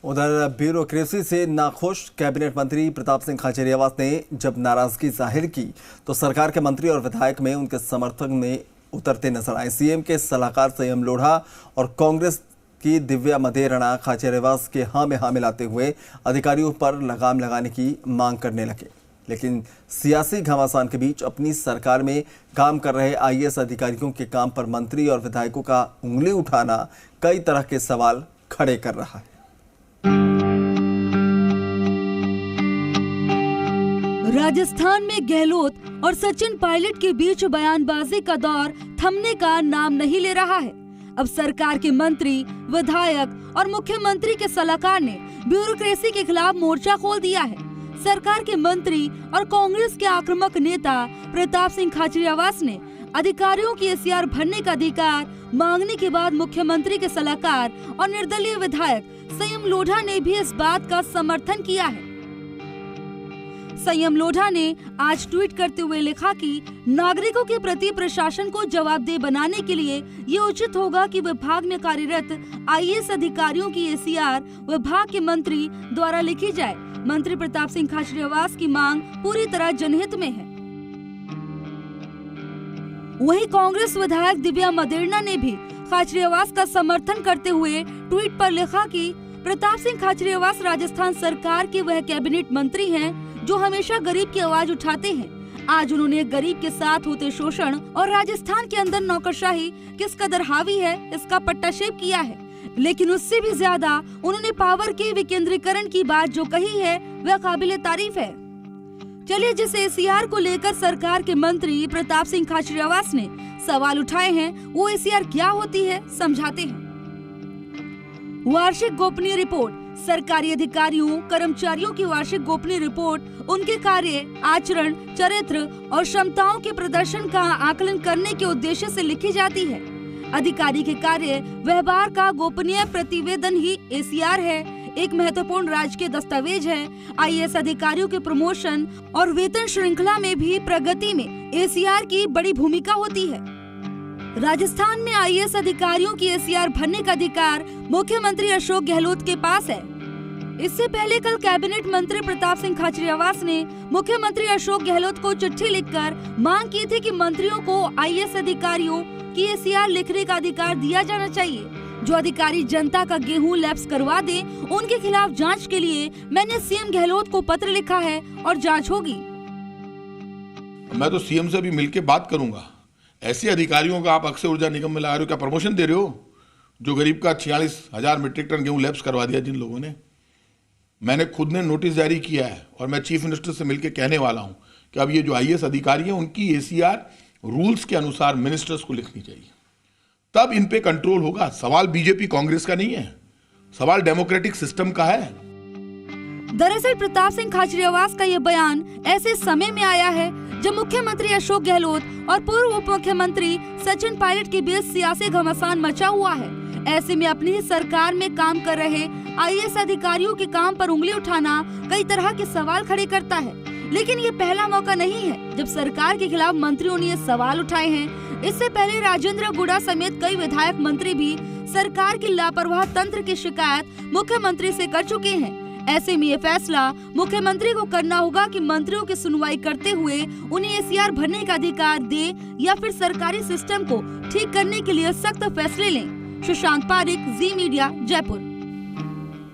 उधर ब्यूरोक्रेसी से नाखुश कैबिनेट मंत्री प्रताप सिंह खाचरियावास ने जब नाराजगी जाहिर की तो सरकार के मंत्री और विधायक में उनके समर्थक में उतरते नजर आए। सीएम के सलाहकार संयम लोढ़ा और कांग्रेस की दिव्या मदेरणा खाचरियावास के हाँ में हाँ मिलाते हुए अधिकारियों पर लगाम लगाने की मांग करने लगे। लेकिन सियासी घमासान के बीच अपनी सरकार में काम कर रहे आईएएस अधिकारियों के काम पर मंत्री और विधायकों का उंगली उठाना कई तरह के सवाल खड़े कर रहा है। राजस्थान में गहलोत और सचिन पायलट के बीच बयानबाजी का दौर थमने का नाम नहीं ले रहा है। अब सरकार के मंत्री, विधायक और मुख्यमंत्री के सलाहकार ने ब्यूरोक्रेसी के खिलाफ मोर्चा खोल दिया है। सरकार के मंत्री और कांग्रेस के आक्रामक नेता प्रताप सिंह खाचरियावास ने अधिकारियों की एसीआर भरने का अधिकार मांगने के बाद मुख्यमंत्री के सलाहकार और निर्दलीय विधायक संयम लोढ़ा ने भी इस बात का समर्थन किया है। संयम लोढ़ा ने आज ट्वीट करते हुए लिखा कि नागरिकों के प्रति प्रशासन को जवाबदेह बनाने के लिए ये उचित होगा कि विभाग में कार्यरत आईएएस अधिकारियों की एसीआर विभाग के मंत्री द्वारा लिखी जाए। मंत्री प्रताप सिंह खाचरियावास की मांग पूरी तरह जनहित में है। वहीं कांग्रेस विधायक दिव्या मदेरणा ने भी खाचरियावास का समर्थन करते हुए ट्वीट पर लिखा कि प्रताप सिंह खाचरियावास राजस्थान सरकार के वह कैबिनेट मंत्री हैं जो हमेशा गरीब की आवाज उठाते हैं। आज उन्होंने गरीब के साथ होते शोषण और राजस्थान के अंदर नौकरशाही किस कदर हावी है इसका पट्टाक्षेप किया है। लेकिन उससे भी ज्यादा उन्होंने पावर के विकेंद्रीकरण की बात जो कही है वह काबिले तारीफ है। चलिए, जिस एसीआर को लेकर सरकार के मंत्री प्रताप सिंह खाचरियावास ने सवाल उठाए हैं वो एसीआर क्या होती है समझाते हैं। वार्षिक गोपनीय रिपोर्ट सरकारी अधिकारियों कर्मचारियों की वार्षिक गोपनीय रिपोर्ट उनके कार्य, आचरण, चरित्र और क्षमताओं के प्रदर्शन का आकलन करने के उद्देश्य से लिखी जाती है। अधिकारी के कार्य व्यवहार का गोपनीय प्रतिवेदन ही एसीआर है। एक महत्वपूर्ण राजकीय दस्तावेज है। आईएएस अधिकारियों के प्रमोशन और वेतन श्रृंखला में भी प्रगति में एसीआर की बड़ी भूमिका होती है। राजस्थान में आईएएस अधिकारियों की एसीआर भरने का अधिकार मुख्यमंत्री अशोक गहलोत के पास है। इससे पहले कल कैबिनेट मंत्री प्रताप सिंह खाचरियावास ने मुख्यमंत्री अशोक गहलोत को चिट्ठी लिखकर मांग की थी कि मंत्रियों को आईएएस अधिकारियों की एसीआर लिखने का अधिकार दिया जाना चाहिए। जो अधिकारी जनता का गेहूं लैप्स करवा दे उनके खिलाफ जांच के लिए मैंने सीएम गहलोत को पत्र लिखा है और जांच होगी। मैं तो सीएम से भी मिलकर बात करूंगा। ऐसे अधिकारियों का आप अक्षय ऊर्जा निगम में लगा रहे हो, क्या प्रमोशन दे रहे हो? जो गरीब का 46,000 मीट्रिक टन गेहूं लैप्स करवा दिया जिन लोगों ने। मैंने खुद ने नोटिस जारी किया है और मैं चीफ मिनिस्टर से मिलकर कहने वाला हूं कि अब ये जो आईएएस अधिकारी हैं उनकी एसीआर रूल्स के अनुसार मिनिस्टर्स को लिखनी चाहिए, तब इन पे कंट्रोल होगा। सवाल बीजेपी कांग्रेस का नहीं है, सवाल डेमोक्रेटिक सिस्टम का है। दरअसल प्रताप सिंह खाचरियावास का ये बयान ऐसे समय में आया है जब मुख्यमंत्री अशोक गहलोत और पूर्व उप मुख्यमंत्री सचिन पायलट के बीच सियासी घमासान मचा हुआ है। ऐसे में अपनी ही सरकार में काम कर रहे आईएएस अधिकारियों के काम पर उंगली उठाना कई तरह के सवाल खड़े करता है। लेकिन ये पहला मौका नहीं है जब सरकार के खिलाफ मंत्रियों ने ये सवाल उठाए हैं। इससे पहले राजेंद्र गुड़ा समेत कई विधायक मंत्री भी सरकार की लापरवाह तंत्र की शिकायत मुख्यमंत्री से कर चुके हैं। ऐसे में ये फैसला मुख्यमंत्री को करना होगा कि मंत्रियों की सुनवाई करते हुए उन्हें एसीआर भरने का अधिकार दे या फिर सरकारी सिस्टम को ठीक करने के लिए सख्त फैसले लें। सुशांत पारिक, जी मीडिया, जयपुर।